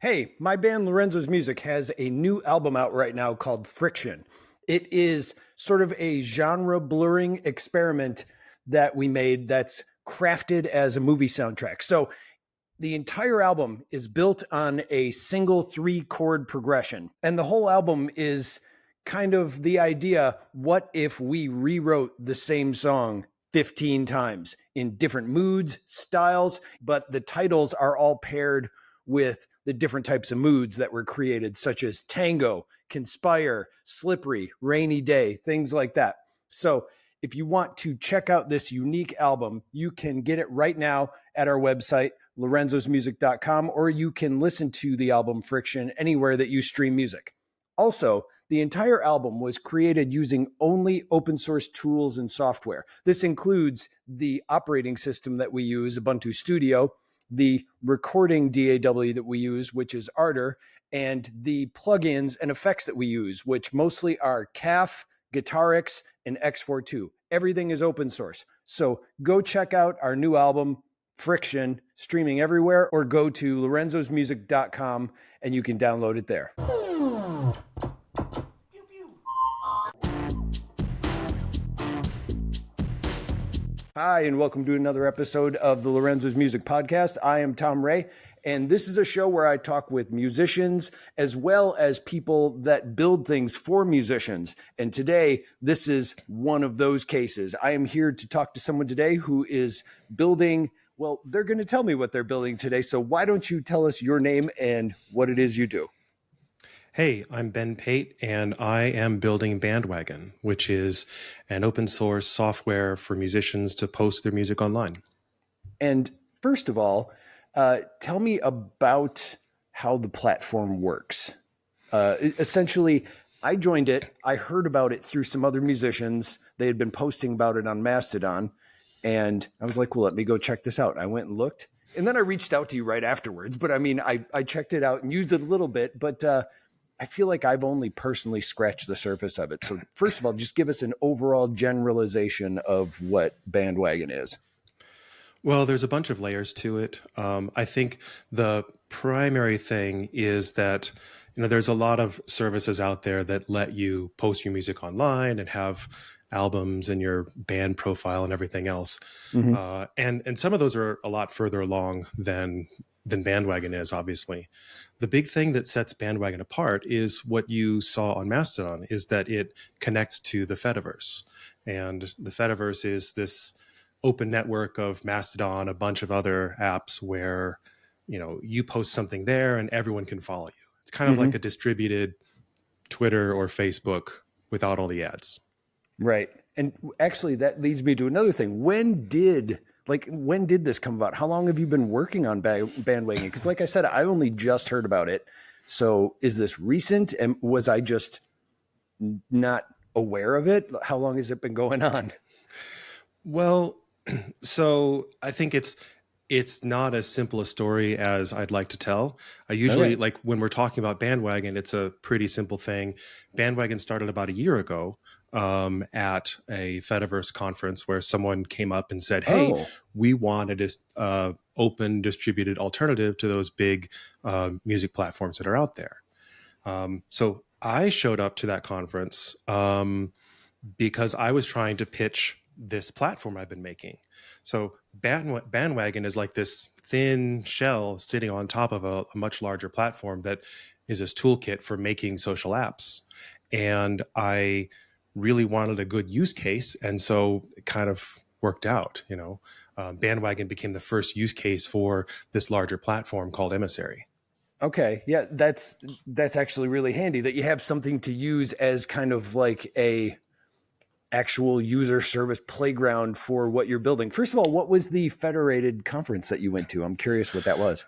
Hey, my band Lorenzo's Music has a new album out right now called Friction. It is sort of a genre blurring experiment that we made that's crafted as a movie soundtrack. So the entire album is built on a single 3 chord progression. And the whole album is kind of the idea, what if we rewrote the same song 15 times in different moods, styles, but the titles are all paired with the different types of moods that were created, such as tango, conspire, slippery, rainy day, things like that. So if you want to check out this unique album, you can get it right now at our website, lorenzosmusic.com, or you can listen to the album Friction anywhere that you stream music. Also, the entire album was created using only open source tools and software. This includes the operating system that we use, Ubuntu Studio, the recording DAW that we use, which is Ardour, and the plugins and effects that we use, which mostly are CAF, Guitarix, and X42. Everything is open source. So go check out our new album, Friction, streaming everywhere, or go to lorenzosmusic.com and you can download it there. Hi, and welcome to another episode of the Lorenzo's Music Podcast. I am Tom Ray, and this is a show where I talk with musicians as well as people that build things for musicians. And today, this is one of those cases. I am here to talk to someone today who is building, well, they're going to tell me what they're building today. So why don't you tell us your name and what it is you do? Hey, I'm Ben Pate, and I am building Bandwagon, which is an open source software for musicians to post their music online. And first of all, tell me about how the platform works. Essentially, I joined it. I heard about it through some other musicians. They had been posting about it on Mastodon. And I was like, well, let me go check this out. I went and looked. And then I reached out to you right afterwards. But I mean, I checked it out and used it a little bit. But I feel like I've only personally scratched the surface of it. So first of all, just give us an overall generalization of what Bandwagon is. Well, there's a bunch of layers to it. I think the primary thing is that there's a lot of services out there that let you post your music online and have albums and your band profile and everything else. Mm-hmm. And some of those are a lot further along than Bandwagon is, obviously. The big thing that sets Bandwagon apart is what you saw on Mastodon, is that it connects to the Fediverse. And the Fediverse is this open network of Mastodon, a bunch of other apps where, you post something there and everyone can follow you. It's kind of like a distributed Twitter or Facebook without all the ads. Right. And actually, that leads me to another thing. When did this come about? How long have you been working on Bandwagon? Because like I said, I only just heard about it. So is this recent? And was I just not aware of it? How long has it been going on? Well, so I think it's not as simple a story as I'd like to tell. I usually, like when we're talking about Bandwagon, it's a pretty simple thing. Bandwagon started about a year ago at a Fediverse conference where someone came up and said, hey, we wanted an open distributed alternative to those big music platforms that are out there. So I showed up to that conference because I was trying to pitch this platform I've been making. So Bandwagon is like this thin shell sitting on top of a much larger platform that is this toolkit for making social apps. And I really wanted a good use case. And so it kind of worked out, Bandwagon became the first use case for this larger platform called Emissary. Okay. Yeah, that's actually really handy that you have something to use as kind of like a actual user service playground for what you're building. First of all, what was the federated conference that you went to? I'm curious what that was.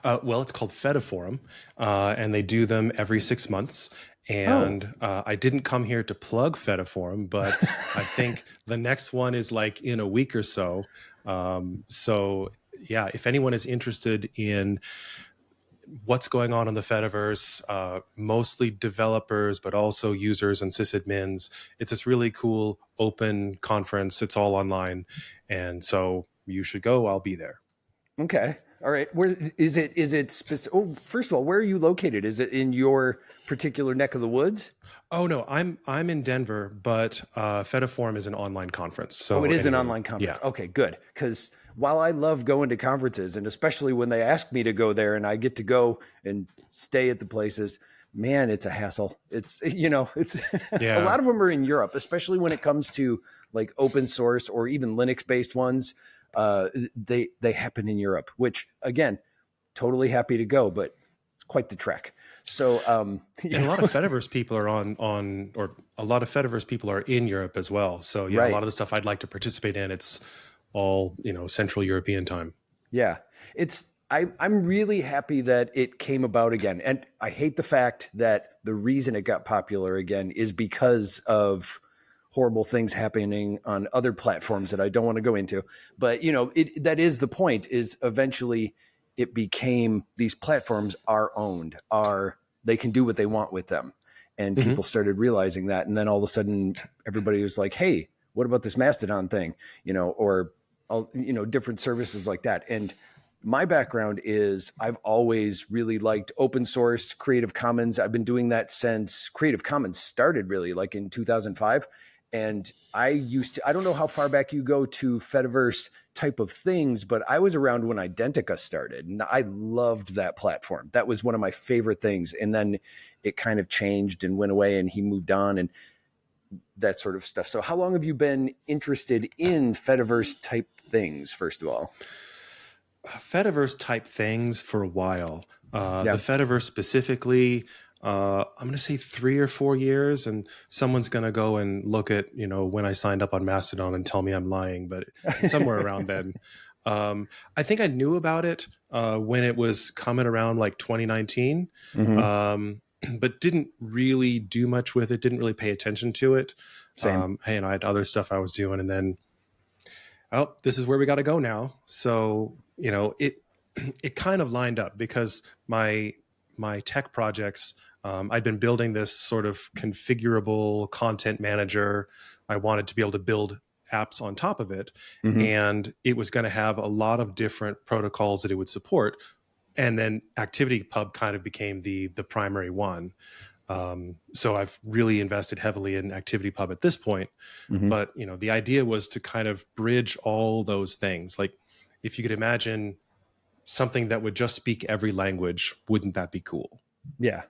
Well, it's called Fediforum, and they do them every 6 months. And I didn't come here to plug Fediforum, but I think the next one is like in a week or so. So yeah, if anyone is interested in what's going on in the Fediverse, mostly developers, but also users and sysadmins. It's this really cool open conference. It's all online. And so you should go. I'll be there. Okay. All right. Where is it? Is it specific? Oh, first of all, where are you located? Is it in your particular neck of the woods? Oh no, I'm in Denver, but Fediform is an online conference. Oh, it So is an anywho, online yeah, conference. Okay, good. Because while I love going to conferences, and especially when they ask me to go there and I get to go and stay at the places, man, it's a hassle. It's, it's a yeah. lot of them are in Europe, especially when it comes to like open source or even Linux based ones. They happen in Europe, which again, totally happy to go, but it's quite the trek. So, And a lot of Fediverse people are or a lot of Fediverse people are in Europe as well. So yeah, a right. lot of the stuff I'd like to participate in, it's all, Central European time. Yeah, I'm really happy that it came about again, and I hate the fact that the reason it got popular again is because of horrible things happening on other platforms that I don't want to go into. But that is the point. Is eventually it became these platforms are owned, are they can do what they want with them, and Mm-hmm. people started realizing that, and then all of a sudden everybody was like, "Hey, what about this Mastodon thing?" Or different services like that. And my background is I've always really liked open source, Creative Commons. I've been doing that since Creative Commons started, really, like in 2005. And I don't know how far back you go to Fediverse type of things, but I was around when Identica started and I loved that platform. That was one of my favorite things. And then it kind of changed and went away and he moved on and that sort of stuff. So how long have you been interested in Fediverse type things, first of all? Fediverse type things for a while. Yeah. The Fediverse specifically, I'm going to say 3 or 4 years, and someone's going to go and look at, when I signed up on Mastodon and tell me I'm lying, but somewhere around then. I think I knew about it when it was coming around like 2019, Mm-hmm. but didn't really do much with it, didn't really pay attention to it. Same. I had other stuff I was doing, and then, oh, this is where we got to go now. So, it kind of lined up because my tech projects, I'd been building this sort of configurable content manager. I wanted to be able to build apps on top of it, Mm-hmm. and it was going to have a lot of different protocols that it would support. And then ActivityPub kind of became the primary one. So I've really invested heavily in ActivityPub at this point. Mm-hmm. But the idea was to kind of bridge all those things. Like, if you could imagine something that would just speak every language, wouldn't that be cool? Yeah.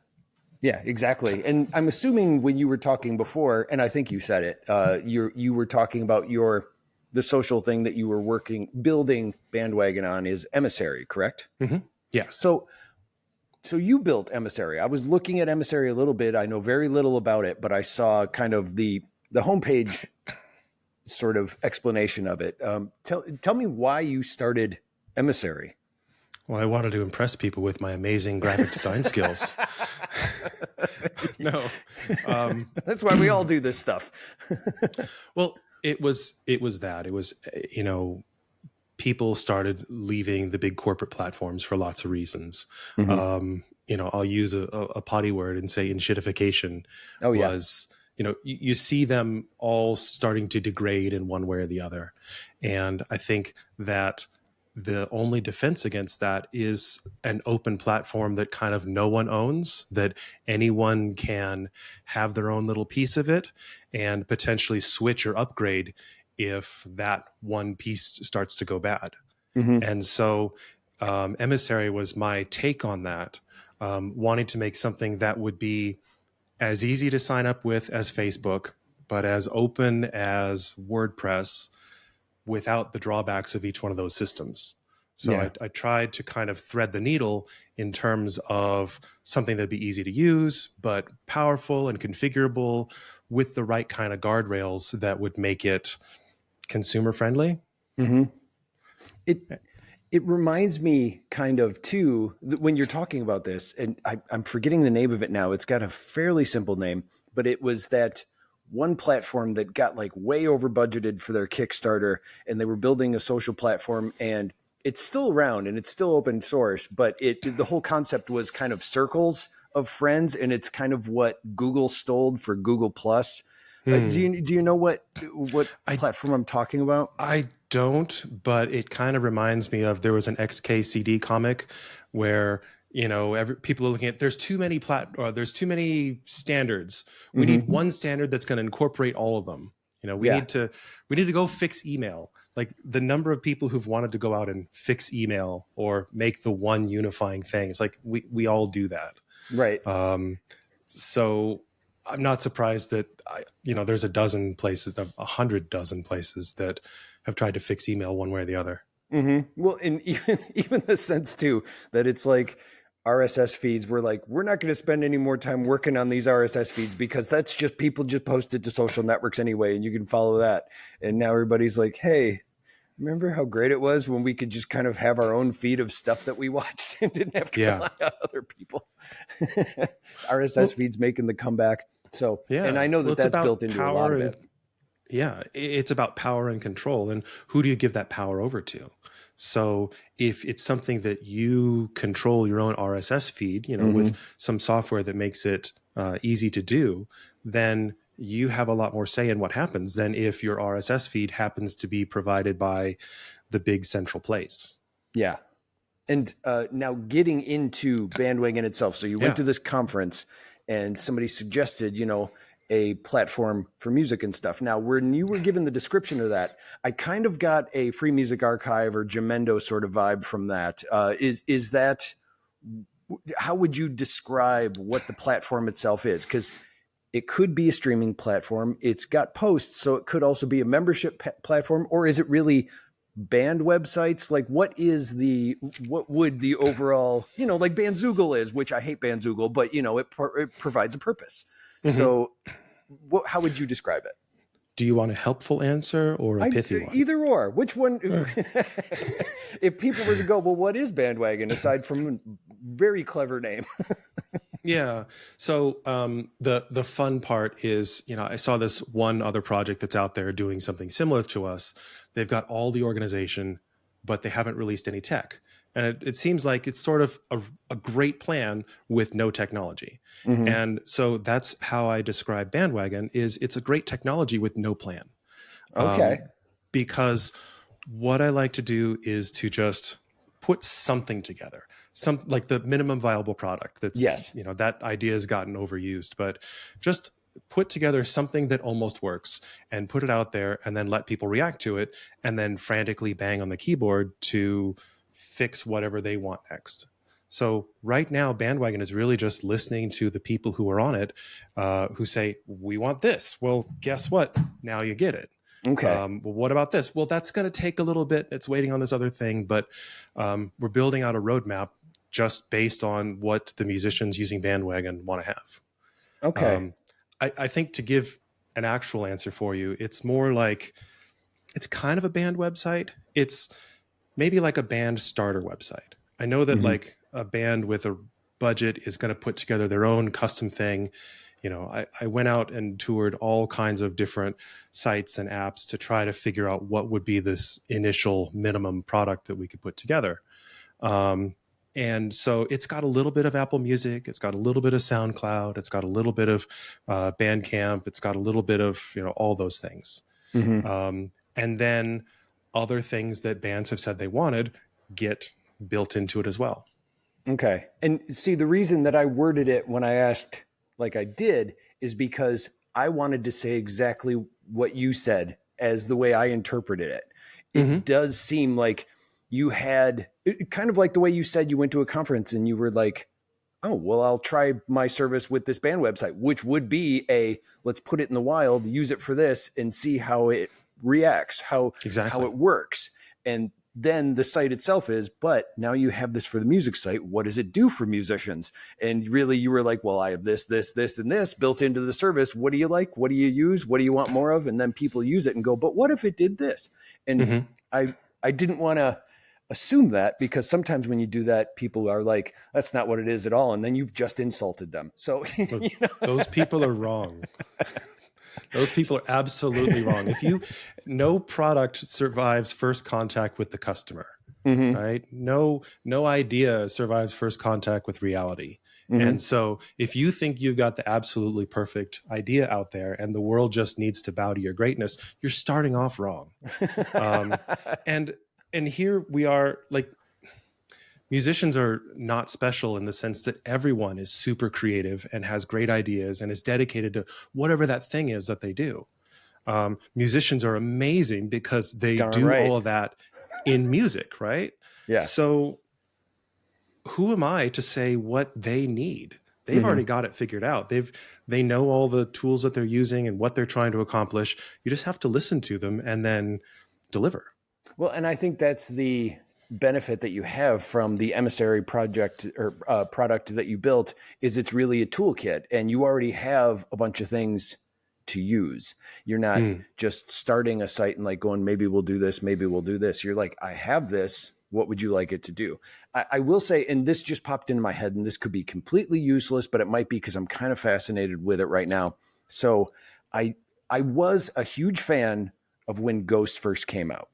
Yeah, exactly. And I'm assuming when you were talking before, and I think you said it, you were talking about the social thing that you were building Bandwagon on is Emissary, correct? Mm-hmm. Yes. So you built Emissary. I was looking at Emissary a little bit. I know very little about it, but I saw kind of the homepage sort of explanation of it. Tell me why you started Emissary. Well, I wanted to impress people with my amazing graphic design skills. No. That's why we all do this stuff. Well, it was that. It was, people started leaving the big corporate platforms for lots of reasons. Mm-hmm. I'll use a potty word and say enshittification Oh, yeah. was, you see them all starting to degrade in one way or the other. And I think that the only defense against that is an open platform that kind of no one owns, that anyone can have their own little piece of it and potentially switch or upgrade if that one piece starts to go bad. Mm-hmm. And so Emissary was my take on that, wanting to make something that would be as easy to sign up with as Facebook, but as open as WordPress, without the drawbacks of each one of those systems. So Yeah. I tried to kind of thread the needle in terms of something that'd be easy to use, but powerful and configurable with the right kind of guardrails that would make it consumer friendly. Mm-hmm. It reminds me kind of too when you're talking about this, and I'm forgetting the name of it now. It's got a fairly simple name, but it was that one platform that got like way over budgeted for their Kickstarter, and they were building a social platform, and it's still around and it's still open source, but the whole concept was kind of circles of friends, and it's kind of what Google stole for Google Plus. Do you know what I platform I'm talking about? I don't, but it kind of reminds me of, there was an XKCD comic where, you know, people are looking at, there's too many there's too many standards. We need one standard that's going to incorporate all of them. You know, we need to go fix email. Like the number of people who've wanted to go out and fix email or make the one unifying thing. It's like we all do that. Right. So I'm not surprised that there's 100 places that have tried to fix email one way or the other. Well, and even the sense too that it's like RSS feeds. We're like, we're not going to spend any more time working on these RSS feeds because that's just people just post it to social networks anyway, and you can follow that. And now everybody's like, hey, remember how great it was when we could just kind of have our own feed of stuff that we watched and didn't have to rely on other people. RSS feeds making the comeback. So, and I know that's built into a lot of it. Yeah, it's about power and control, and who do you give that power over to? So if it's something that you control your own RSS feed, with some software that makes it easy to do, then you have a lot more say in what happens than if your RSS feed happens to be provided by the big central place. Yeah. And now getting into Bandwagon itself. So you went to this conference and somebody suggested, a platform for music and stuff. Now, when you were given the description of that, I kind of got a Free Music Archive or Jamendo sort of vibe from that. Is that, how would you describe what the platform itself is? Because it could be a streaming platform. It's got posts, so it could also be a membership platform, or is it really band websites? Like what would the overall, like Bandzoogle is, which I hate Bandzoogle, but it provides a purpose. So how would you describe it? Do you want a helpful answer or a pithy one? Either or. Which one? If people were to go, well, what is Bandwagon aside from a very clever name? Yeah. So the fun part is, I saw this one other project that's out there doing something similar to us. They've got all the organization, but they haven't released any tech. And it seems like it's sort of a great plan with no technology. And so that's how I describe Bandwagon, is it's a great technology with no plan. Okay. Because what I like to do is to just put something together, like the minimum viable product. That's, that idea has gotten overused, but just put together something that almost works and put it out there and then let people react to it and then frantically bang on the keyboard to fix whatever they want next. So right now, Bandwagon is really just listening to the people who are on it, who say, we want this. Well, guess what? Now you get it. Okay. Well, what about this? Well, that's going to take a little bit. It's waiting on this other thing, but we're building out a roadmap just based on what the musicians using Bandwagon want to have. Okay. I think to give an actual answer for you, it's more like, it's kind of a band website. It's maybe like a band starter website. I know that like a band with a budget is going to put together their own custom thing. I went out and toured all kinds of different sites and apps to try to figure out what would be this initial minimum product that we could put together. And so it's got a little bit of Apple Music. It's got a little bit of SoundCloud. It's got a little bit of Bandcamp. It's got a little bit of, all those things. And then other things that bands have said they wanted get built into it as well. Okay. And see, the reason that I worded it when I asked like I did is because I wanted to say exactly what you said as the way I interpreted it. It does seem like you had kind of like the way you said you went to a conference and you were like, oh, well, I'll try my service with this band website, which would be let's put it in the wild, use it for this and see how it reacts, how it works. And then the site itself but now you have this for the music site. What does it do for musicians? And really you were like, well, I have this, and this built into the service. What do you like? What do you use? What do you want more of? And then people use it and go, but what if it did this? And I didn't want to assume that, because sometimes when you do that, people are like, that's not what it is at all. And then you've just insulted them. So those people are wrong. Those people are absolutely wrong. No product survives first contact with the customer. Mm-hmm. right? No idea survives first contact with reality. Mm-hmm. And so if you think you've got the absolutely perfect idea out there and the world just needs to bow to your greatness, you're starting off wrong. Um, and and here we are, like, musicians are not special in the sense that everyone is super creative and has great ideas and is dedicated to whatever that thing is that they do. Musicians are amazing because they Darn do right. all of that in music, right? Yeah. So who am I to say what they need? They've Mm-hmm. already got it figured out. They know all the tools that they're using and what they're trying to accomplish. You just have to listen to them and then deliver. Well, and I think that's the benefit that you have from the emissary project or product that you built is it's really a toolkit, and you already have a bunch of things to use. You're not Mm, just starting a site and like going, maybe we'll do this, maybe we'll do this. You're like, I have this. What would you like it to do? I will say, and this just popped into my head, and this could be completely useless, but it might be because I'm kind of fascinated with it right now. So I I was a huge fan of when Ghost first came out.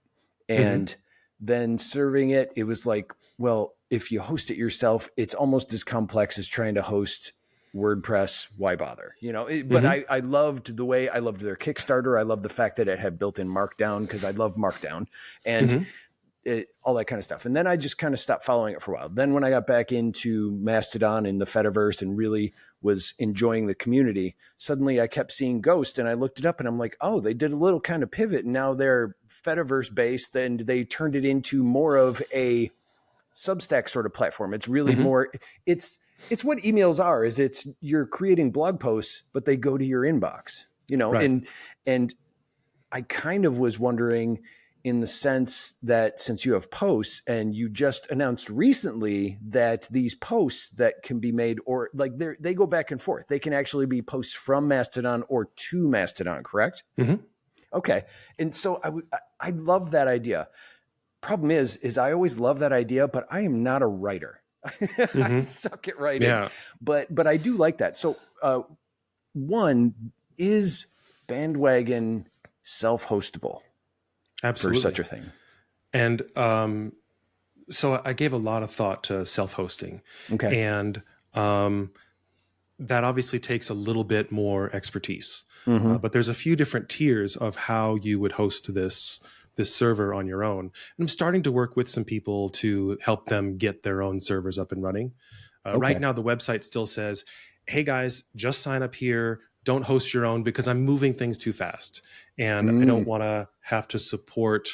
hmm And then serving it, it was like, well, if you host it yourself, it's almost as complex as trying to host WordPress. Why bother? But hmm I loved the way I loved their Kickstarter. I loved the fact that it had built in Markdown because I love Markdown and hmm all that kind of stuff. And then I just kind of stopped following it for a while. Then when I got back into Mastodon and the Fediverse and really was enjoying the community, suddenly I kept seeing Ghost and I looked it up and I'm like, oh, they did a little kind of pivot and now they're Fediverse based and they turned it into more of a Substack sort of platform. It's really hmm more, it's what emails are, is it's you're creating blog posts, but they go to your inbox, Right. and I kind of was wondering in the sense that since you have posts and you just announced recently that these posts that can be made or like they go back and forth. They can actually be posts from Mastodon or to Mastodon, correct? hmm Okay. And so I love that idea. Problem is I always love that idea, but I am not a writer. I hmm suck at writing, Yeah, but I do like that. So one is Bandwagon self-hostable for such absolutely. a thing. And so I gave a lot of thought to self-hosting, Okay. and that obviously takes a little bit more expertise. Mm-hmm. But there's a few different tiers of how you would host this server on your own. And I'm starting to work with some people to help them get their own servers up and running. Right Okay. now, the website still says, "Hey guys, just sign up here. Don't host your own because I'm moving things too fast, and I don't Mm. want to have to support,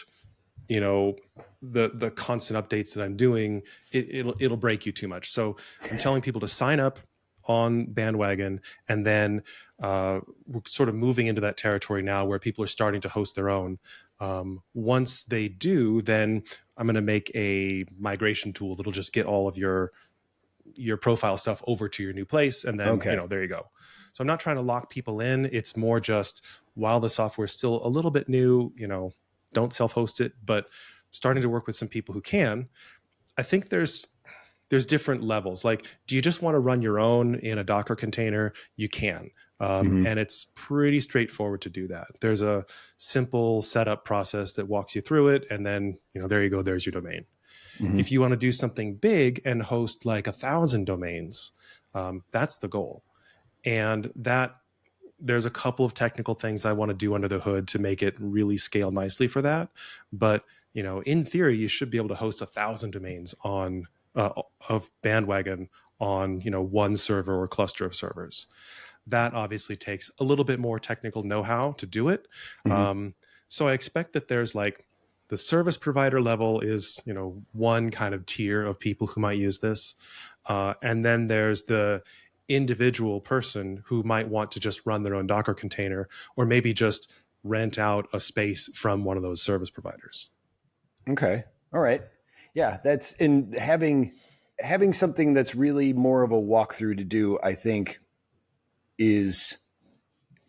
you know, the constant updates that I'm doing. It'll break you too much." So I'm telling people to sign up on Bandwagon, and then we're sort of moving into that territory now where people are starting to host their own. Once they do, then I'm going to make a migration tool that'll just get all of your profile stuff over to your new place, and then Okay. there you go. So I'm not trying to lock people in. It's more just, while the software is still a little bit new, don't self-host it, but starting to work with some people who can. I think there's different levels. Like, do you just want to run your own in a Docker container? You can. Mm-hmm. And it's pretty straightforward to do that. There's a simple setup process that walks you through it. And then, there you go. There's your domain. Mm-hmm. If you want to do something big and host like 1,000 domains, that's the goal. And that there's a couple of technical things I want to do under the hood to make it really scale nicely for that. But, in theory, you should be able to host 1,000 domains on of Bandwagon on, one server or cluster of servers. That obviously takes a little bit more technical know-how to do it. Mm-hmm. So I expect that there's like the service provider level is, one kind of tier of people who might use this. And then there's the individual person who might want to just run their own Docker container, or maybe just rent out a space from one of those service providers. Okay. All right. Yeah, that's in having something that's really more of a walkthrough to do, I think, is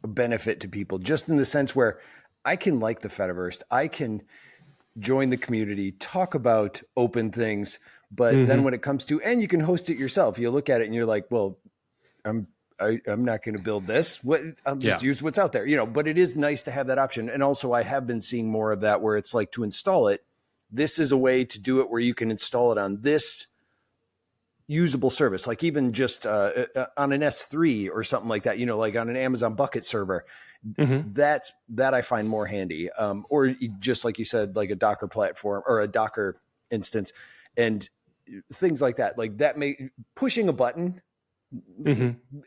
a benefit to people, just in the sense where I can like the Fediverse, I can join the community, talk about open things, but then Mm-hmm. when it comes to, and you can host it yourself, you look at it and you're like, well, I'm not going to build this. I'll just Yeah. use what's out there, But it is nice to have that option. And also, I have been seeing more of that where it's like to install it, this is a way to do it where you can install it on this usable service, like even just on an S3 or something like that, like on an Amazon bucket server. That I find more handy. Or just like you said, like a Docker platform or a Docker instance and things like that. Like that pushing a button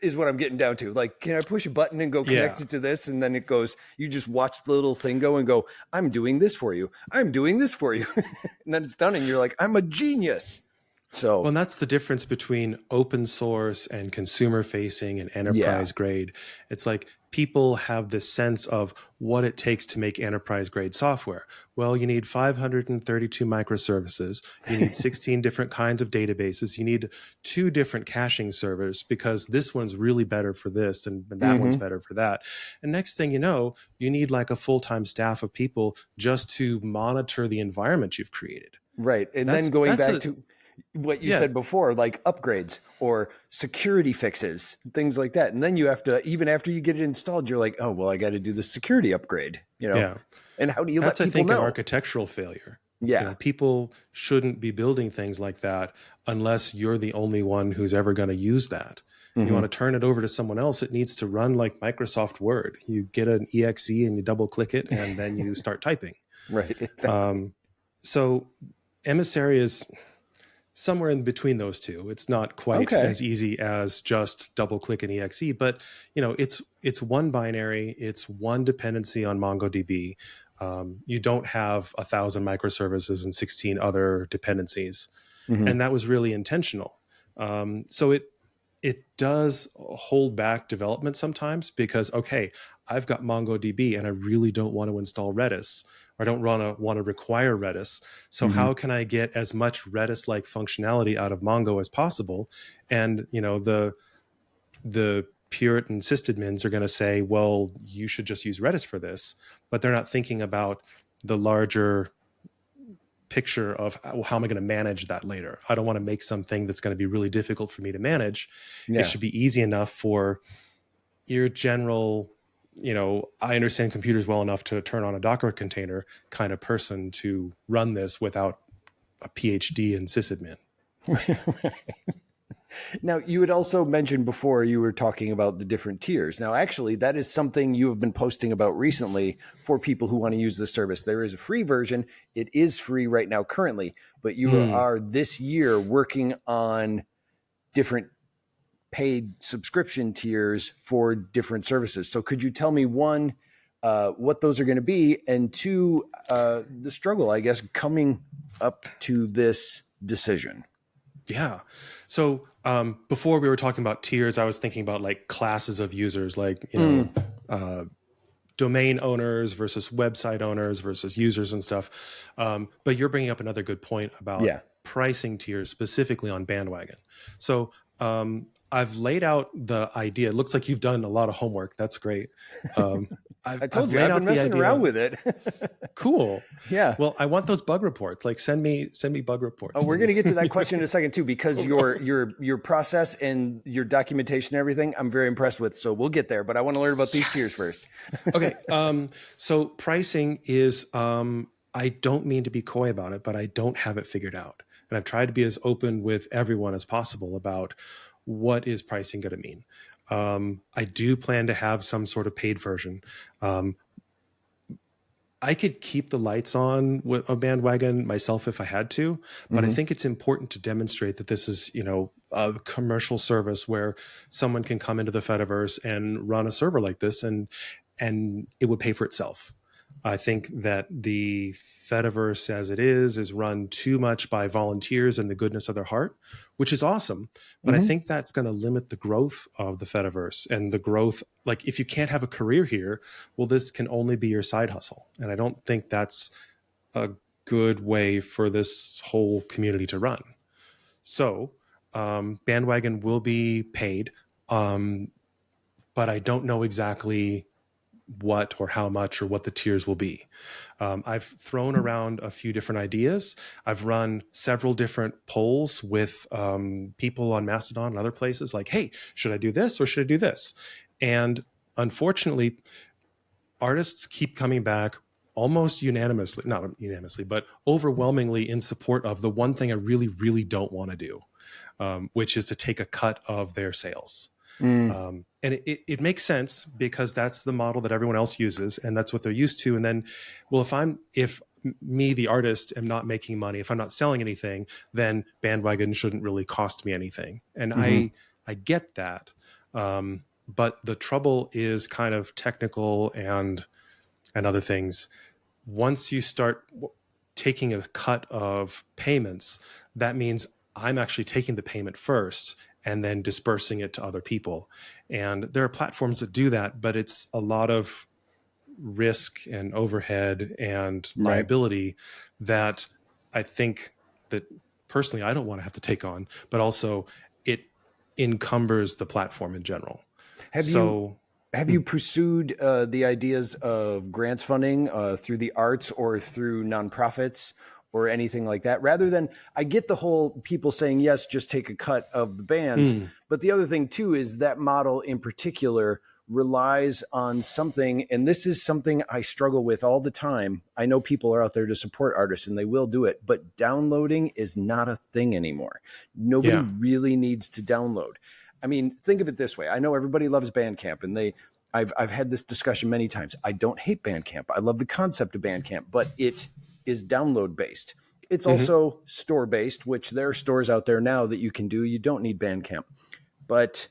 is what I'm getting down to. Like, can I push a button and go connect it to this? And then it goes, you just watch the little thing go and go, I'm doing this for you. I'm doing this for you. And then it's done. And you're like, I'm a genius. So, well, and that's the difference between open source and consumer facing and enterprise grade. It's like people have this sense of what it takes to make enterprise grade software. Well, you need 532 microservices. You need 16 different kinds of databases. You need 2 different caching servers because this one's really better for this and that one's better for that. And next thing you know, you need like a full-time staff of people just to monitor the environment you've created. Right. And then going back to what you said before, like upgrades or security fixes, things like that. And then you have to, even after you get it installed, you're like, oh, well, I got to do the security upgrade, And how do you let people know? That's, I think, an architectural failure. Yeah. People shouldn't be building things like that unless you're the only one who's ever going to use that. You want to turn it over to someone else, it needs to run like Microsoft Word. You get an exe and you double click it and then you start typing. Right. Exactly. So Emissary is somewhere in between those two. It's not quite as easy as just double click an exe, but it's one binary, it's one dependency on MongoDB. You don't have 1,000 microservices and 16 other dependencies. And that was really intentional. So it does hold back development sometimes because, I've got MongoDB and I really don't want to install Redis. I don't want to require Redis. So how can I get as much Redis-like functionality out of Mongo as possible? And the Puritan sysadmins are going to say, well, you should just use Redis for this, but they're not thinking about the larger picture of, well, how am I going to manage that later? I don't want to make something that's going to be really difficult for me to manage. It should be easy enough for your general, I understand computers well enough to turn on a Docker container kind of person to run this without a PhD in sysadmin. Now, you had also mentioned before you were talking about the different tiers. Now, actually, that is something you have been posting about recently for people who want to use the service. There is a free version. It is free right now currently, but you are this year working on different paid subscription tiers for different services. So could you tell me, one, what those are going to be, and two, the struggle, I guess, coming up to this decision? Yeah. So before we were talking about tiers, I was thinking about like classes of users, like, domain owners versus website owners versus users and stuff. But you're bringing up another good point about pricing tiers specifically on Bandwagon. So I've laid out the idea. It looks like you've done a lot of homework. That's great. I told you, I've been messing around with it. Cool. Yeah. Well, I want those bug reports. Like send me bug reports. Oh, we're going to get to that question in a second too, because your process and your documentation and everything, I'm very impressed with. So we'll get there, but I want to learn about these tiers first. Okay. So pricing is, I don't mean to be coy about it, but I don't have it figured out. And I've tried to be as open with everyone as possible about what is pricing going to mean. I do plan to have some sort of paid version. I could keep the lights on with a Bandwagon myself if I had to, but I think it's important to demonstrate that this is, a commercial service where someone can come into the Fediverse and run a server like this and it would pay for itself. I think that the Fediverse as it is run too much by volunteers and the goodness of their heart, which is awesome. But I think that's going to limit the growth of the Fediverse and the growth. Like if you can't have a career here, well, this can only be your side hustle. And I don't think that's a good way for this whole community to run. So Bandwagon will be paid, but I don't know exactly what or how much or what the tiers will be. I've thrown around a few different ideas. I've run several different polls with people on Mastodon and other places like, hey, should I do this or should I do this? And unfortunately, artists keep coming back almost unanimously, not unanimously, but overwhelmingly in support of the one thing I really, really don't want to do, which is to take a cut of their sales. And it makes sense because that's the model that everyone else uses and that's what they're used to. And then, well, if me, the artist, am not making money, if I'm not selling anything, then Bandwagon shouldn't really cost me anything. And I get that. But the trouble is kind of technical and other things. Once you start taking a cut of payments, that means I'm actually taking the payment first and then dispersing it to other people. And there are platforms that do that, but it's a lot of risk and overhead and liability that I think that personally I don't want to have to take on, but also it encumbers the platform in general. Have you pursued the ideas of grants funding through the arts or through nonprofits or anything like that? Rather than, I get the whole people saying, yes, just take a cut of the bands. But the other thing too is that model in particular relies on something, and this is something I struggle with all the time. I know people are out there to support artists and they will do it, but downloading is not a thing anymore. Nobody really needs to download. I mean, think of it this way. I know everybody loves Bandcamp, and I've had this discussion many times. I don't hate Bandcamp. I love the concept of Bandcamp, but it is download based. It's also store based, which there are stores out there now that you can do. You don't need Bandcamp. But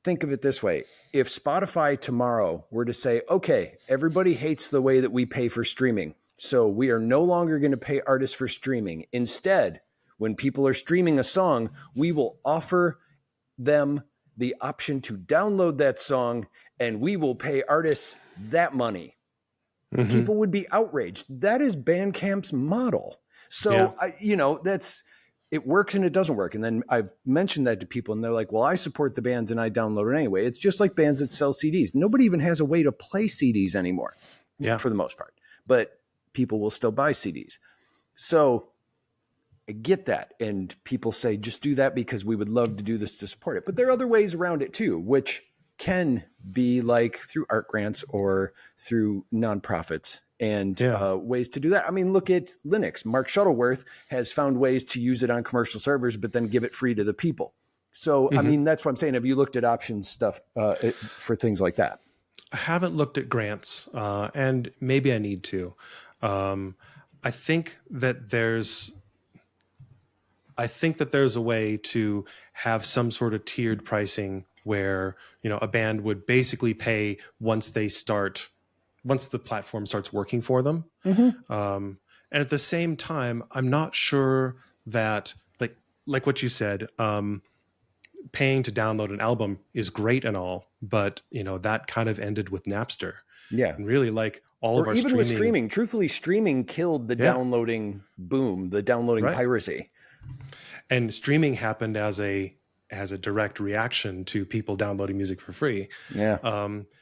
think of it this way. If Spotify tomorrow were to say, okay, everybody hates the way that we pay for streaming, so we are no longer going to pay artists for streaming. Instead, when people are streaming a song, we will offer them the option to download that song and we will pay artists that money. People would be outraged. That is Bandcamp's model. So, it works and it doesn't work. And then I've mentioned that to people and they're like, well, I support the bands and I download it anyway. It's just like bands that sell CDs. Nobody even has a way to play CDs anymore for the most part, but people will still buy CDs. So I get that. And people say, just do that because we would love to do this to support it. But there are other ways around it too, which can be like through art grants or through nonprofits and ways to do that. I mean, look at Linux. Mark Shuttleworth has found ways to use it on commercial servers, but then give it free to the people. So, I mean, that's what I'm saying. Have you looked at options stuff for things like that? I haven't looked at grants, and maybe I need to. I think that there's a way to have some sort of tiered pricing where, a band would basically pay once the platform starts working for them. And at the same time, I'm not sure that like what you said, paying to download an album is great and all, but that kind of ended with Napster. Yeah. And really all of our even with streaming, truthfully, streaming killed the downloading boom, the downloading piracy. And streaming happened as a direct reaction to people downloading music for free.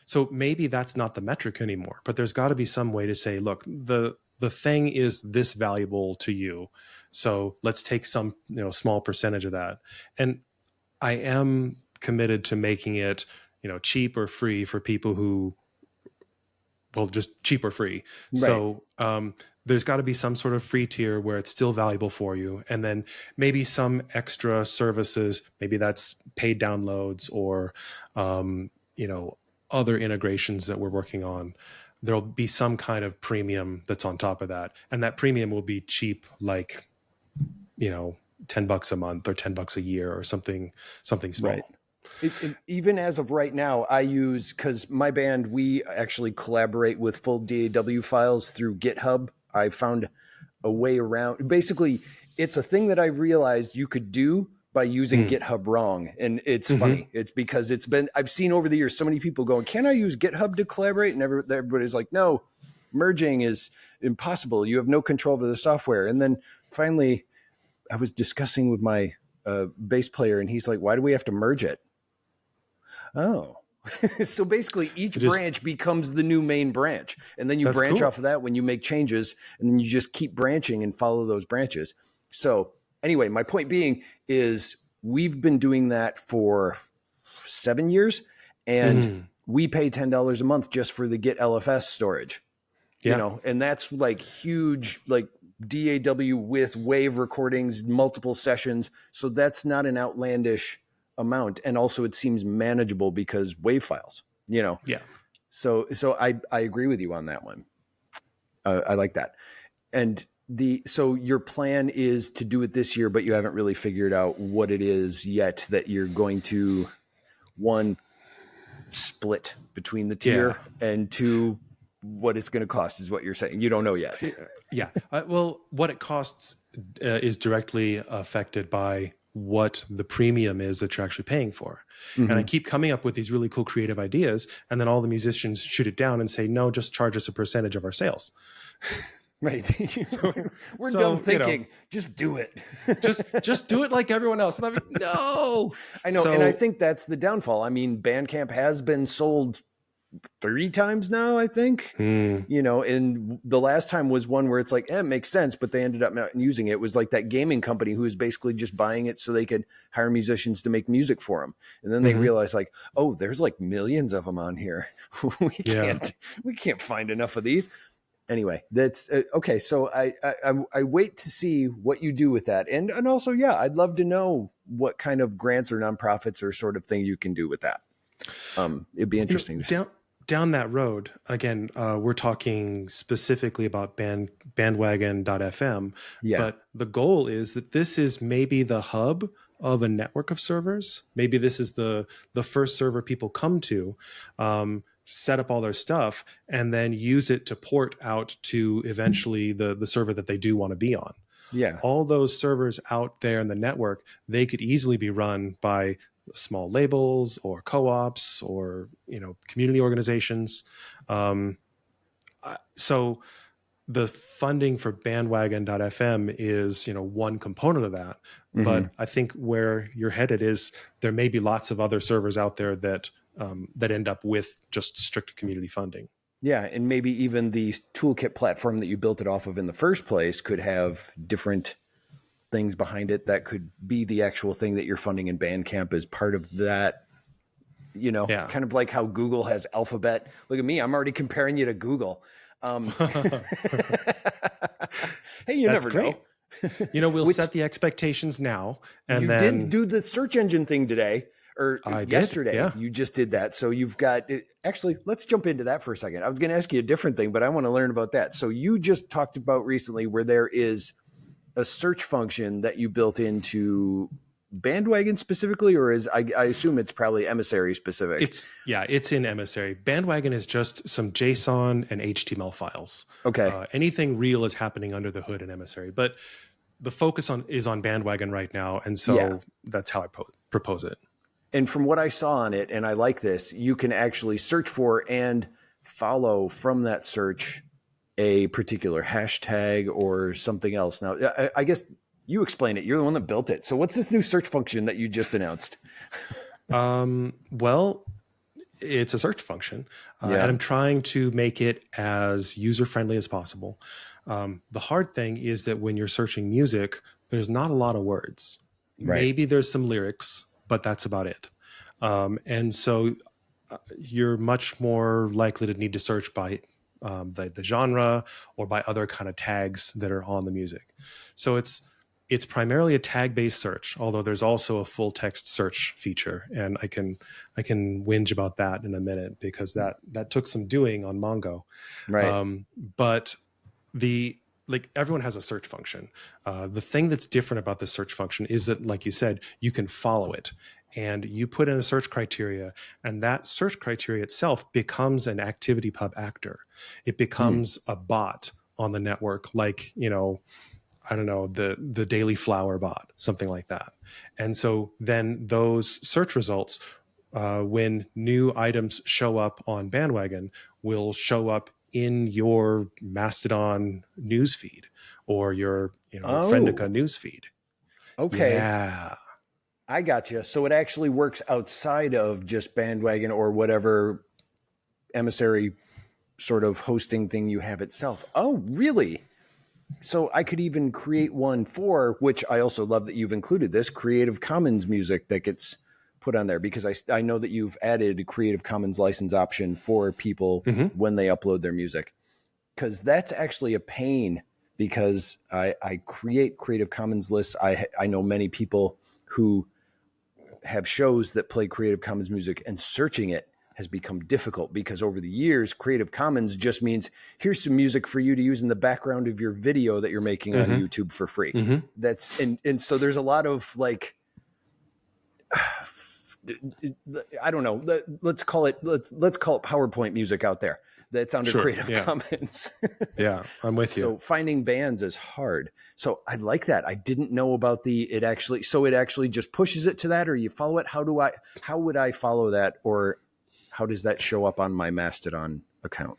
So maybe that's not the metric anymore, but there's got to be some way to say, look, the thing is this valuable to you. So let's take some, small percentage of that. And I am committed to making it, cheap or free for people who, just cheap or free. Right. So, there's got to be some sort of free tier where it's still valuable for you. And then maybe some extra services, maybe that's paid downloads or, other integrations that we're working on. There'll be some kind of premium that's on top of that. And that premium will be cheap, like, $10 a month or $10 a year or something small. Right. Even as of right now, I use, because my band, we actually collaborate with full DAW files through GitHub. I found a way around. Basically, it's a thing that I realized you could do by using GitHub wrong. And it's funny. It's because I've seen over the years so many people going, can I use GitHub to collaborate? And everybody's like, no, merging is impossible. You have no control over the software. And then finally, I was discussing with my bass player and he's like, why do we have to merge it? Oh, so basically each branch becomes the new main branch. And then you branch off of that when you make changes and then you just keep branching and follow those branches. So anyway, my point being is we've been doing that for 7 years and we pay $10 a month just for the Git LFS storage. you know, and that's like huge, like DAW with wave recordings, multiple sessions. So that's not an outlandish amount. And also it seems manageable because wave files, you know? Yeah. So I agree with you on that one. I like that. And so your plan is to do it this year, but you haven't really figured out what it is yet that you're going to, one, split between the tier, and two, what it's going to cost is what you're saying. You don't know yet. Yeah. Well, what it costs is directly affected by what the premium is that you're actually paying for. And I keep coming up with these really cool creative ideas, and then all the musicians shoot it down and say, no, just charge us a percentage of our sales. Right. We're done thinking. Just do it. just do it like everyone else. And I'm like, no. I know. And I think that's the downfall. I mean, Bandcamp has been sold 3 times now, I think. You know, and the last time was one where it's like, it makes sense, but they ended up not using it. It was like that gaming company who was basically just buying it so they could hire musicians to make music for them. And then they realized like, oh, there's like millions of them on here. we can't find enough of these. Anyway, that's okay. So I wait to see what you do with that. And also, yeah, I'd love to know what kind of grants or nonprofits or sort of thing you can do with that. It'd be interesting. Down that road, again, we're talking specifically about bandwagon.fm, but the goal is that this is maybe the hub of a network of servers. Maybe this is the first server people come to, set up all their stuff, and then use it to port out to eventually the server that they do want to be on. Yeah. All those servers out there in the network, they could easily be run by small labels or co-ops or, you know, community organizations. So the funding for bandwagon.fm is, you know, one component of that. But I think where you're headed is there may be lots of other servers out there that end up with just strict community funding. Yeah, and maybe even the toolkit platform that you built it off of in the first place could have different things behind it that could be the actual thing that you're funding in Bandcamp as part of that, you know, kind of like how Google has Alphabet. Look at me, I'm already comparing you to Google. Hey, you That's never great. know. You know, we'll set the expectations now. And you did do the search engine thing today. Or yesterday, you just did that. So you've got, actually, let's jump into that for a second. I was going to ask you a different thing, but I want to learn about that. So you just talked about recently where there is a search function that you built into Bandwagon specifically, or is I assume it's probably Emissary specific. It's in Emissary. Bandwagon is just some JSON and HTML files. Okay. Anything real is happening under the hood in Emissary, but the focus is on Bandwagon right now. And so that's how I propose it. And from what I saw on it, and I like this, you can actually search for and follow from that search a particular hashtag or something else. Now, I guess you explain it. You're the one that built it. So what's this new search function that you just announced? Well, it's a search function, and I'm trying to make it as user-friendly as possible. The hard thing is that when you're searching music, there's not a lot of words. Right. Maybe there's some lyrics, but that's about it. And so you're much more likely to need to search by the genre or by other kind of tags that are on the music. So it's primarily a tag-based search, although there's also a full text search feature. And I can whinge about that in a minute because that took some doing on Mongo. Right. But everyone has a search function. The thing that's different about the search function is that, like you said, you can follow it and you put in a search criteria, and that search criteria itself becomes an ActivityPub actor. It becomes a bot on the network, like, you know, I don't know, the Daily Flower bot, something like that. And so then those search results, when new items show up on Bandwagon, will show up in your Mastodon newsfeed or your Friendica newsfeed. Okay. Yeah. I got you. So it actually works outside of just Bandwagon or whatever Emissary sort of hosting thing you have itself. Oh, really? So I could even create one for, which I also love that you've included this, Creative Commons music that gets put on there, because I know that you've added a Creative Commons license option for people when they upload their music. because that's actually a pain, because I create Creative Commons lists. I know many people who have shows that play Creative Commons music, and searching it has become difficult because over the years, Creative Commons just means here's some music for you to use in the background of your video that you're making on YouTube for free. That's and so there's a lot of like, I don't know. Let's call it PowerPoint music out there that's under Creative Commons. Yeah, I'm with you. So finding bands is hard. So I like that. I didn't know about it actually just pushes it to that, or you follow it. How would I follow that, or how does that show up on my Mastodon account?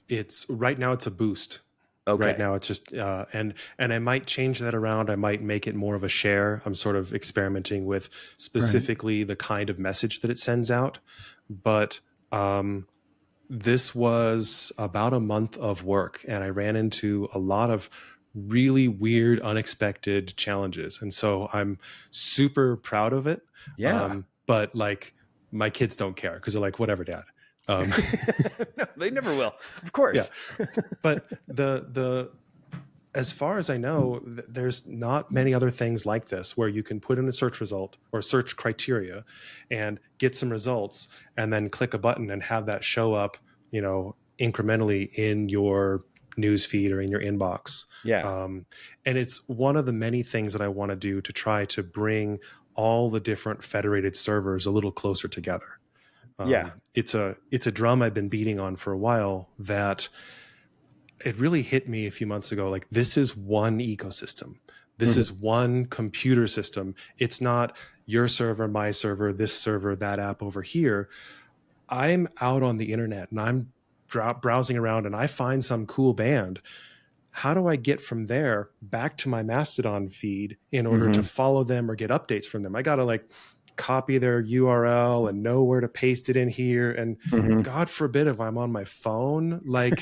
It's right now it's a boost. Okay. Right now it's just and I might change that around. I might make it more of a share. I'm sort of experimenting with specifically the kind of message that it sends out. But this was about a month of work, and I ran into a lot of really weird, unexpected challenges. And so I'm super proud of it. Yeah. But like my kids don't care because they're like, whatever, Dad. No, they never will, of course. Yeah. But as far as I know, there's not many other things like this where you can put in a search result or search criteria and get some results and then click a button and have that show up, incrementally in your news feed or in your inbox. Yeah. And it's one of the many things that I want to do to try to bring all the different federated servers a little closer together. It's a drum I've been beating on for a while that it really hit me a few months ago. Like, this is one ecosystem. This is one computer system. It's not your server, my server, this server, that app over here. I'm out on the internet and I'm browsing around and I find some cool band. How do I get from there back to my Mastodon feed in order to follow them or get updates from them? I got to copy their URL and know where to paste it in here. And God forbid if I'm on my phone, I'm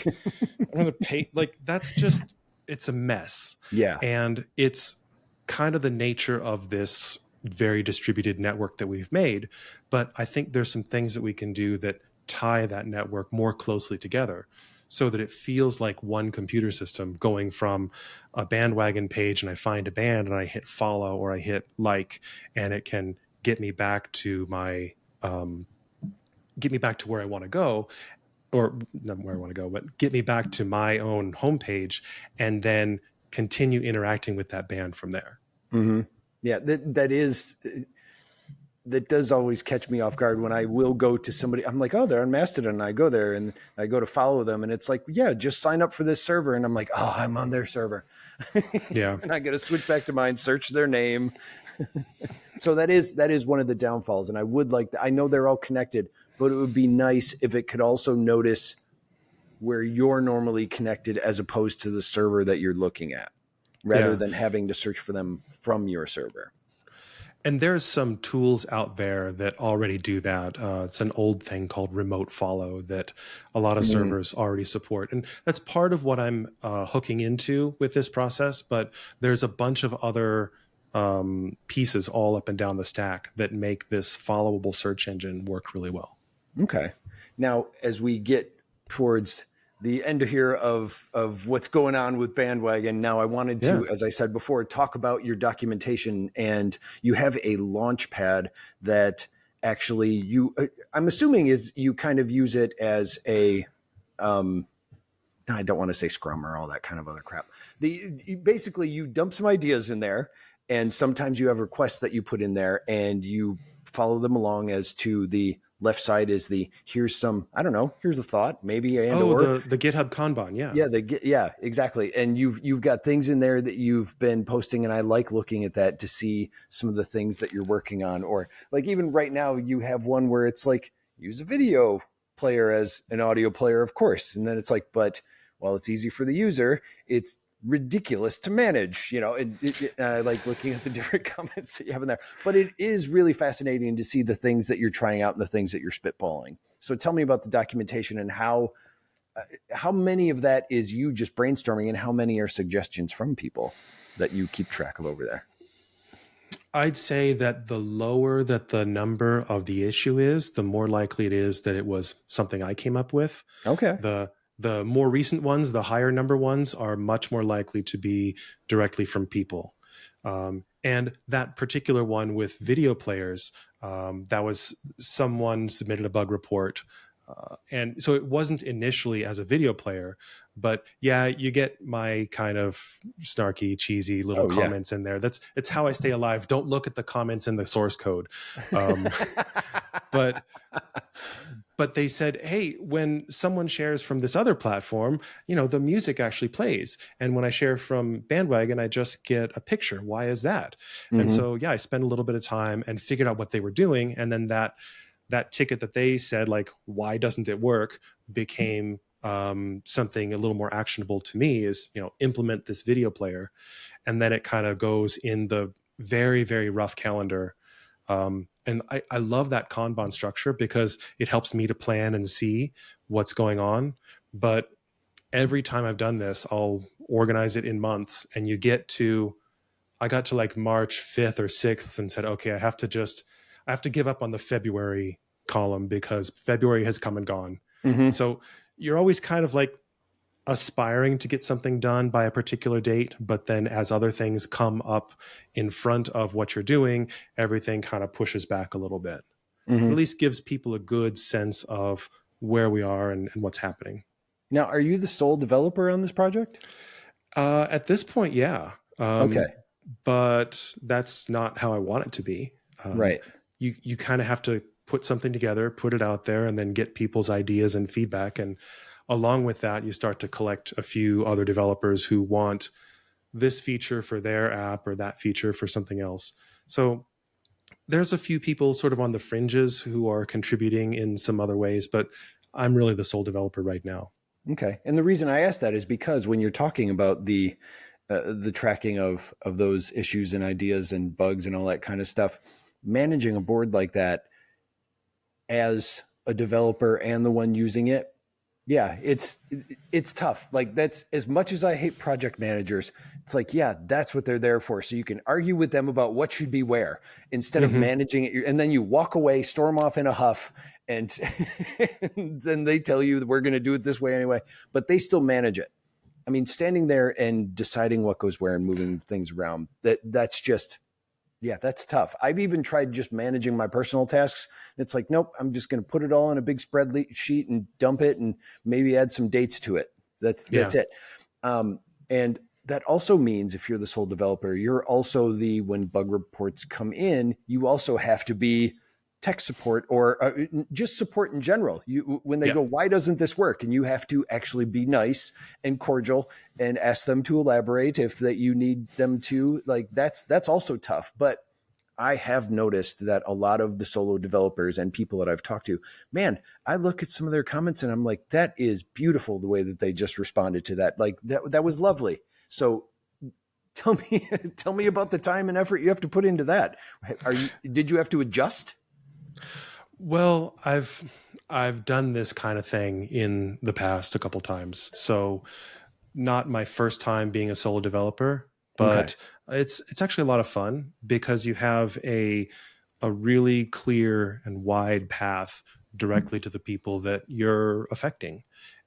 going to pay, that's just, it's a mess. Yeah. And it's kind of the nature of this very distributed network that we've made. But I think there's some things that we can do that tie that network more closely together so that it feels like one computer system, going from a Bandwagon page and I find a band and I hit follow or I hit like, and it can get me back to my, get me back to where I want to go, or not where I want to go, but get me back to my own homepage and then continue interacting with that band from there. Yeah, that does always catch me off guard when I will go to somebody. I'm like, oh, they're on Mastodon. And I go there and I go to follow them. And it's like, yeah, just sign up for this server. And I'm like, oh, I'm on their server. Yeah. And I got to switch back to mine, search their name. So that is one of the downfalls. And I would I know they're all connected, but it would be nice if it could also notice where you're normally connected as opposed to the server that you're looking at, rather than having to search for them from your server. And there's some tools out there that already do that. It's an old thing called remote follow that a lot of servers already support. And that's part of what I'm hooking into with this process. But there's a bunch of other pieces all up and down the stack that make this followable search engine work really well. Okay. Now, as we get towards the end here of what's going on with Bandwagon, now I wanted to, as I said before, talk about your documentation. And you have a launch pad that actually I'm assuming is you kind of use it as a, I don't want to say Scrum or all that kind of other crap. Basically you dump some ideas in there, and sometimes you have requests that you put in there and you follow them along. As to the left side is here's a thought, maybe. The GitHub Kanban. Yeah, exactly. And you've got things in there that you've been posting, and I like looking at that to see some of the things that you're working on. Or even right now you have one where it's use a video player as an audio player, of course. And then it's but while it's easy for the user, it's ridiculous to manage, and I like looking at the different comments that you have in there. But it is really fascinating to see the things that you're trying out and the things that you're spitballing. So tell me about the documentation and how many of that is you just brainstorming, and how many are suggestions from people that you keep track of over there? I'd say that the lower that the number of the issue is, the more likely it is that it was something I came up with. Okay. The more recent ones, the higher number ones, are much more likely to be directly from people. And that particular one with video players, that was someone submitted a bug report. And so it wasn't initially as a video player, but yeah, you get my kind of snarky, cheesy little comments in there. It's how I stay alive. Don't look at the comments in the source code. But they said, hey, when someone shares from this other platform, the music actually plays. And when I share from Bandwagon, I just get a picture. Why is that? Mm-hmm. And so, yeah, I spent a little bit of time and figured out what they were doing. And then that ticket that they said, like, why doesn't it work, became something a little more actionable to me, is, implement this video player. And then it kind of goes in the very, very rough calendar. And I love that Kanban structure because it helps me to plan and see what's going on. But every time I've done this, I'll organize it in months, and I got to like March 5th or 6th and said, okay, I have to give up on the February column because February has come and gone. Mm-hmm. So you're always kind of like aspiring to get something done by a particular date, but then as other things come up in front of what you're doing, everything kind of pushes back a little bit. Mm-hmm. At least gives people a good sense of where we are and what's happening. Now, are you the sole developer on this project? At this point, yeah. Okay. But that's not how I want it to be. Right. You kind of have to put something together, put it out there, and then get people's ideas and feedback. And along with that, you start to collect a few other developers who want this feature for their app or that feature for something else. So there's a few people sort of on the fringes who are contributing in some other ways, but I'm really the sole developer right now. Okay. And the reason I asked that is because when you're talking about the tracking of those issues and ideas and bugs and all that kind of stuff, managing a board like that as a developer and the one using it, yeah, it's tough. Like, that's, as much as I hate project managers, it's like, yeah, that's what they're there for. So you can argue with them about what should be where instead of managing it. And then you walk away, storm off in a huff, and then they tell you that we're going to do it this way anyway, but they still manage it. I mean, standing there and deciding what goes where and moving things around, that's just, yeah, that's tough. I've even tried just managing my personal tasks. It's like, nope, I'm just going to put it all in a big spreadsheet and dump it and maybe add some dates to it. That's it. And that also means if you're the sole developer, you're also when bug reports come in, you also have to be tech support or just support in general. When they go, why doesn't this work? And you have to actually be nice and cordial and ask them to elaborate if that you need them to. Like, that's also tough. But I have noticed that a lot of the solo developers and people that I've talked to, man, I look at some of their comments and I'm like, that is beautiful the way that they just responded to that. Like, that was lovely. So tell me about the time and effort you have to put into that. Did you have to adjust? Well, I've done this kind of thing in the past a couple times. So not my first time being a solo developer, but it's actually a lot of fun because you have a really clear and wide path directly to the people that you're affecting.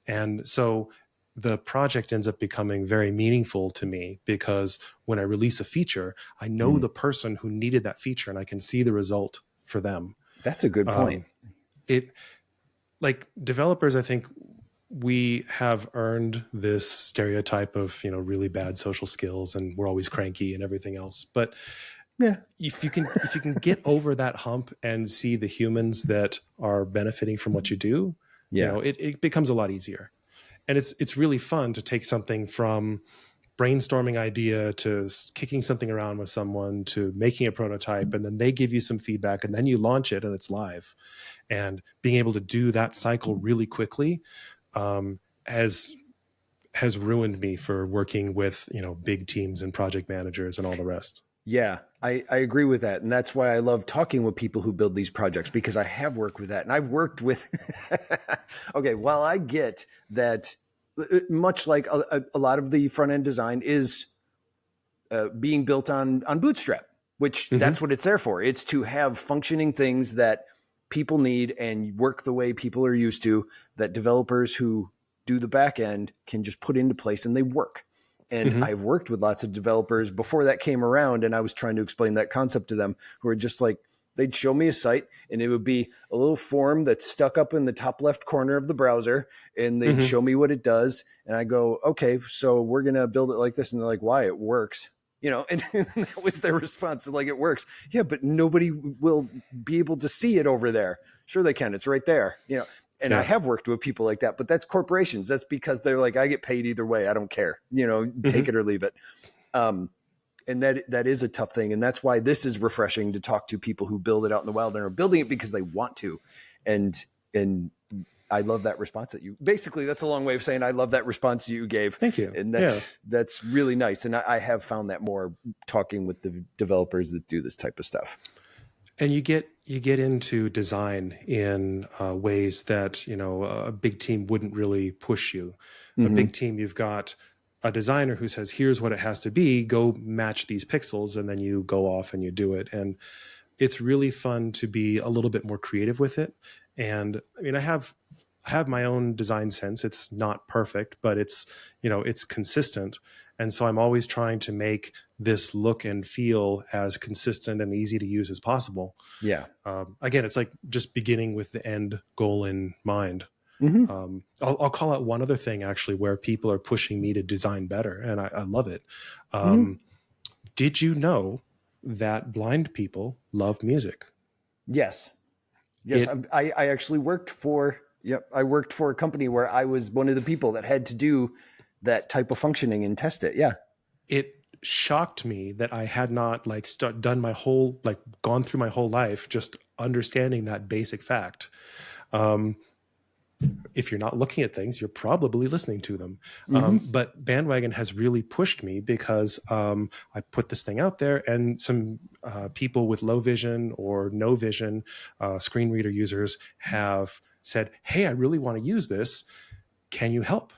And so the project ends up becoming very meaningful to me because when I release a feature, I know the person who needed that feature and I can see the result for them. That's a good point. Like developers, I think we have earned this stereotype of, really bad social skills and we're always cranky and everything else. But yeah, if you can get over that hump and see the humans that are benefiting from what you do, it becomes a lot easier. And it's really fun to take something from brainstorming idea to kicking something around with someone to making a prototype, and then they give you some feedback and then you launch it and it's live. And being able to do that cycle really quickly has ruined me for working with, big teams and project managers and all the rest. Yeah, I agree with that. And that's why I love talking with people who build these projects, because I have worked with that and I've worked with, okay, well, I get that much like a lot of the front end design is being built on Bootstrap, which that's what it's there for. It's to have functioning things that people need and work the way people are used to, that developers who do the back end can just put into place and they work. And I've worked with lots of developers before that came around, and I was trying to explain that concept to them, who are just like, they'd show me a site and it would be a little form that's stuck up in the top left corner of the browser, and they'd show me what it does. And I go, okay, so we're going to build it like this. And they're like, why? It works. And that was their response. Like, it works. Yeah, but nobody will be able to see it over there. Sure they can. It's right there. And I have worked with people like that, but that's corporations. That's because they're like, I get paid either way. I don't care, take it or leave it. And that is a tough thing. And that's why this is refreshing to talk to people who build it out in the wild and are building it because they want to. And I love that response that you, basically that's a long way of saying I love that response you gave. Thank you. And that's really nice. And I have found that more talking with the developers that do this type of stuff. And you get into design in ways that, a big team wouldn't really push you. A big team, you've got a designer who says, here's what it has to be, go match these pixels, and then you go off and you do it. And it's really fun to be a little bit more creative with it. And I mean, I have my own design sense. It's not perfect, but it's consistent. And so I'm always trying to make this look and feel as consistent and easy to use as possible. Yeah. Again, it's like just beginning with the end goal in mind. I'll call out one other thing actually where people are pushing me to design better, and I love it. Did you know that blind people love music? Yes. I actually worked for a company where I was one of the people that had to do that type of functioning and test it. Yeah. It shocked me that I had not gone through my whole life just understanding that basic fact. If you're not looking at things, you're probably listening to them. But Bandwagon has really pushed me because I put this thing out there, and some people with low vision or no vision screen reader users have said, hey, I really want to use this. Can you help?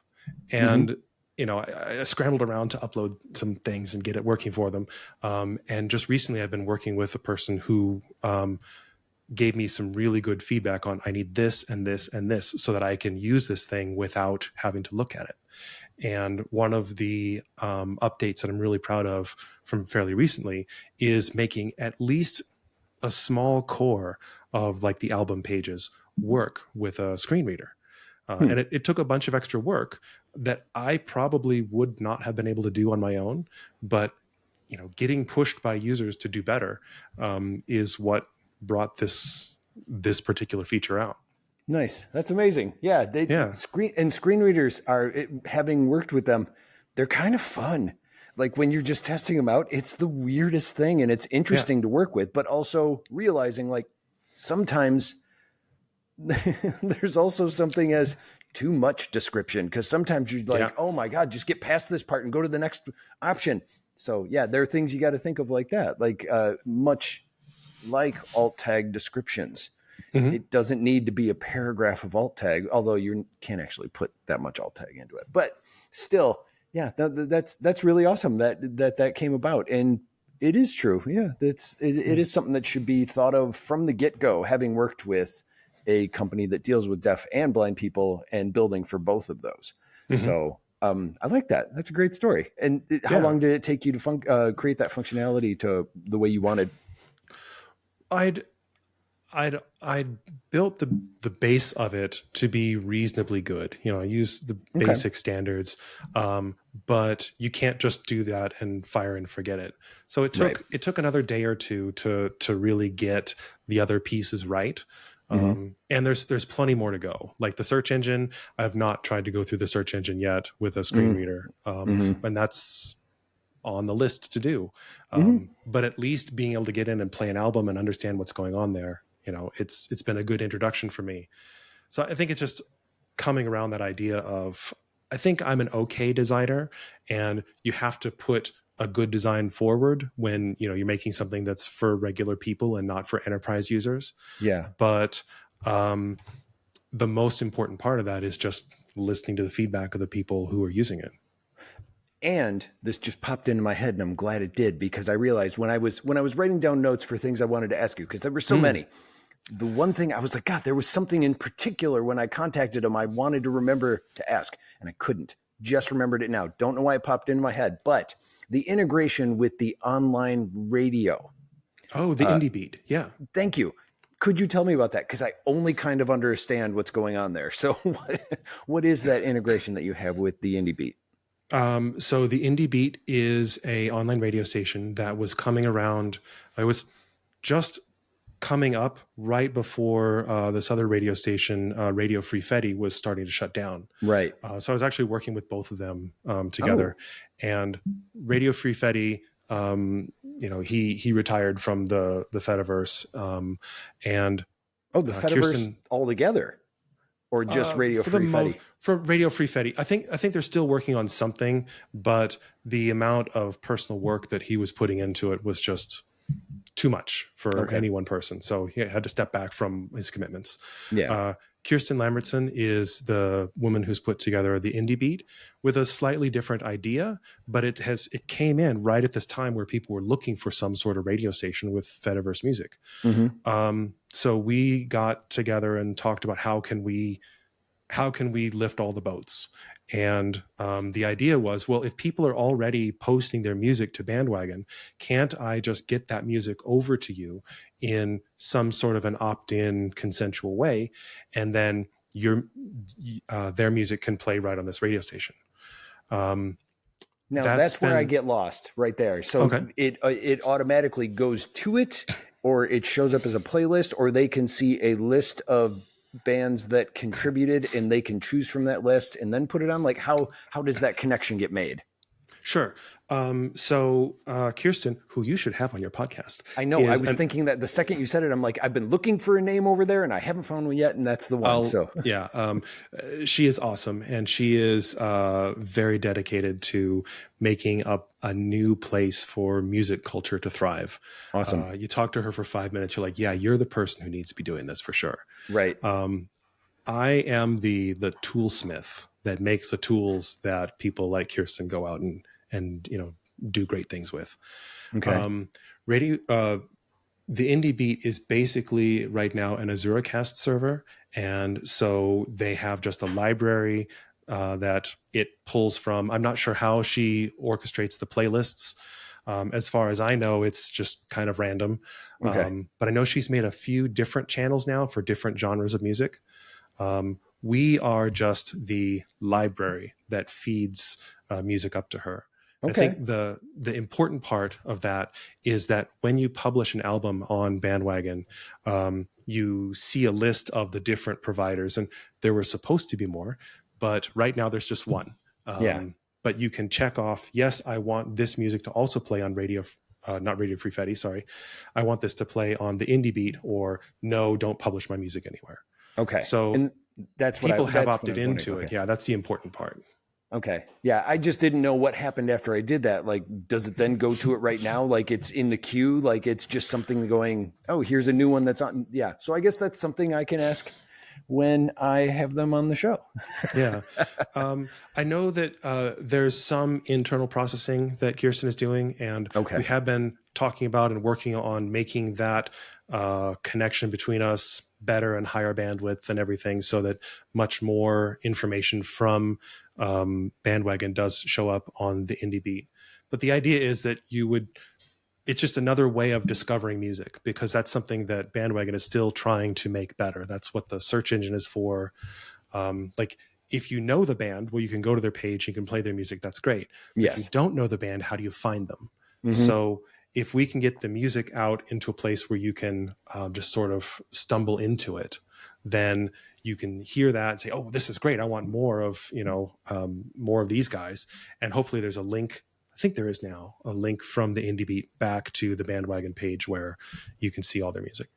And I scrambled around to upload some things and get it working for them. And just recently I've been working with a person who gave me some really good feedback on, I need this and this and this so that I can use this thing without having to look at it. And one of the updates that I'm really proud of from fairly recently is making at least a small core of like the album pages work with a screen reader. And it took a bunch of extra work that I probably would not have been able to do on my own, but getting pushed by users to do better is what brought this particular feature out. Nice. That's amazing. Yeah. Screen readers are, having worked with them, they're kind of fun. Like when you're just testing them out, it's the weirdest thing, and it's interesting to work with, but also realizing like sometimes there's also something as too much description, because sometimes you're like, oh my God, just get past this part and go to the next option. So yeah, there are things you got to think of like that, like much like alt tag descriptions. It doesn't need to be a paragraph of alt tag, although you can't actually put that much alt tag into it. But still, yeah, that's really awesome that came about, and it is true. Yeah, it is something that should be thought of from the get-go. Having worked with a company that deals with deaf and blind people and building for both of those, so I like that. That's a great story. And how long did it take you to create that functionality to the way you wanted? I'd built the base of it to be reasonably good. I use the basic standards, but you can't just do that and fire and forget it. So it took another day or two to really get the other pieces right. And there's plenty more to go. Like the search engine, I have not tried to go through the search engine yet with a screen reader, and that's on the list to do. But at least being able to get in and play an album and understand what's going on there, it's been a good introduction for me. So I think it's just coming around that idea of, I think I'm an okay designer, and you have to put a good design forward when, you're making something that's for regular people and not for enterprise users. Yeah. But the most important part of that is just listening to the feedback of the people who are using it. And this just popped into my head, and I'm glad it did, because I realized when I was writing down notes for things I wanted to ask you, because there were so many, The one thing I was like, God, there was something in particular when I contacted him I wanted to remember to ask, and I couldn't. Just remembered it now. Don't know why it popped into my head, but the integration with the online radio. Oh, the indie beat. Yeah. Thank you. Could you tell me about that? Because I only kind of understand what's going on there. So what is that integration that you have with the indie beat? So the Indie Beat is a online radio station that was coming around. It was just coming up right before this other radio station, Radio Free Fedi, was starting to shut down. Right. So I was actually working with both of them together. And Radio Free Fedi, he retired from the Fediverse. And the Fediverse altogether. Or just Radio Free Fedi? For Radio Free Fedi. I think they're still working on something, but the amount of personal work that he was putting into it was just too much for any one person. So he had to step back from his commitments. Yeah. Kirsten Lambertson is the woman who's put together the Indie Beat with a slightly different idea, but it came in right at this time where people were looking for some sort of radio station with Fediverse music. Mm-hmm. So we got together and talked about how can we lift all the boats. And the idea was, well, if people are already posting their music to Bandwagon, can't I just get that music over to you in some sort of an opt-in consensual way, and then their music can play right on this radio station. Now that's where I get lost right there. So it automatically goes to it, or it shows up as a playlist, or they can see a list of bands that contributed and they can choose from that list and then put it on. Like how does that connection get made? Sure. So Kirsten, who you should have on your podcast. I know. I was thinking that the second you said it, I'm like, I've been looking for a name over there and I haven't found one yet. And that's the one. She is awesome. And she is very dedicated to making up a new place for music culture to thrive. Awesome. You talk to her for 5 minutes. You're like, yeah, you're the person who needs to be doing this for sure. Right. I am the toolsmith that makes the tools that people like Kirsten go out and do great things with. Okay. The Indie Beat is basically right now an AzuraCast server. And so they have just a library that it pulls from. I'm not sure how she orchestrates the playlists. As far as I know, it's just kind of random. Okay. But I know she's made a few different channels now for different genres of music. We are just the library that feeds music up to her. Okay. I think the important part of that is that when you publish an album on Bandwagon, you see a list of the different providers, and there were supposed to be more, but right now there's just one. But you can check off, yes, I want this music to also play on not Radio Free Fedi, sorry. I want this to play on the Indie Beat, or no, don't publish my music anywhere. Okay. So and that's what people have opted into it. Okay. Yeah, that's the important part. Okay. Yeah. I just didn't know what happened after I did that. Like, does it then go to it right now? Like it's in the queue? Like it's just something going, oh, here's a new one that's on. Yeah. So I guess that's something I can ask when I have them on the show. Yeah. I know that there's some internal processing that Kirsten is doing, and we have been talking about and working on making that connection between us better and higher bandwidth and everything, so that much more information from Bandwagon does show up on the Indie Beat. But the idea is that it's just another way of discovering music, because that's something that Bandwagon is still trying to make better. That's what the search engine is for. Like if you know the band, well, you can go to their page, you can play their music. That's great. Yes. If you don't know the band, how do you find them? Mm-hmm. So if we can get the music out into a place where you can just sort of stumble into it, then you can hear that and say, oh, this is great. I want more of, more of these guys. And hopefully there's a link. I think there is now a link from the Indie Beat back to the Bandwagon page where you can see all their music.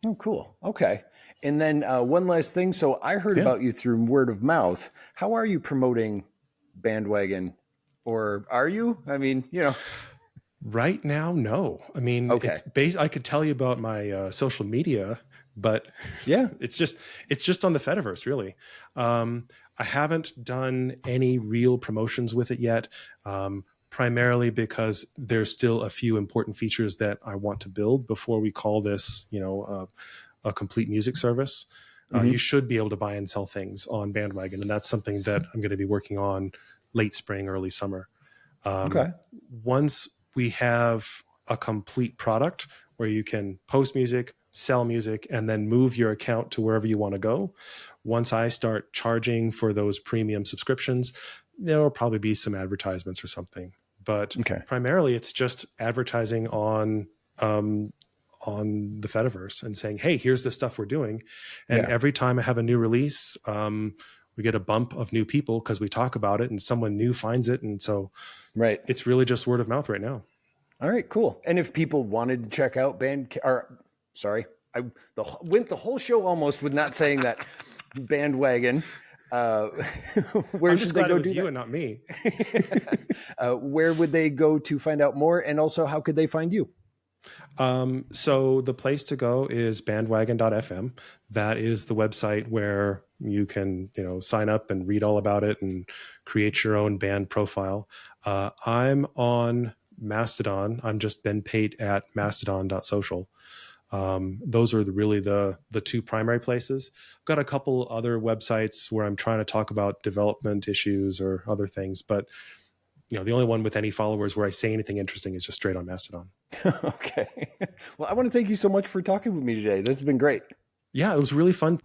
Oh, cool. Okay. And then one last thing. So I heard about you through word of mouth. How are you promoting Bandwagon? Or are you? I mean, Right now, no. I mean, I could tell you about my social media, but it's just on the Fediverse, really. I haven't done any real promotions with it yet, primarily because there's still a few important features that I want to build before we call this, a complete music service, you should be able to buy and sell things on Bandwagon. And that's something that I'm going to be working on late spring, early summer. Once we have a complete product where you can post music, sell music, and then move your account to wherever you want to go, once I start charging for those premium subscriptions, there will probably be some advertisements or something. But primarily it's just advertising on the Fediverse and saying, hey, here's the stuff we're doing. And every time I have a new release, we get a bump of new people because we talk about it and someone new finds it. And so it's really just word of mouth right now. All right, cool. And if people wanted to check out I went the whole show almost with not saying that. Bandwagon. Where should they go? It was you and not me. Where would they go to find out more? And also, how could they find you? So the place to go is bandwagon.fm. That is the website where you can, sign up and read all about it and create your own band profile. I'm on Mastodon. I'm just Ben Pate at mastodon.social. Those are really the two primary places. I've got a couple other websites where I'm trying to talk about development issues or other things, but the only one with any followers where I say anything interesting is just straight on Mastodon. Okay. Well, I want to thank you so much for talking with me today. This has been great. Yeah, it was really fun.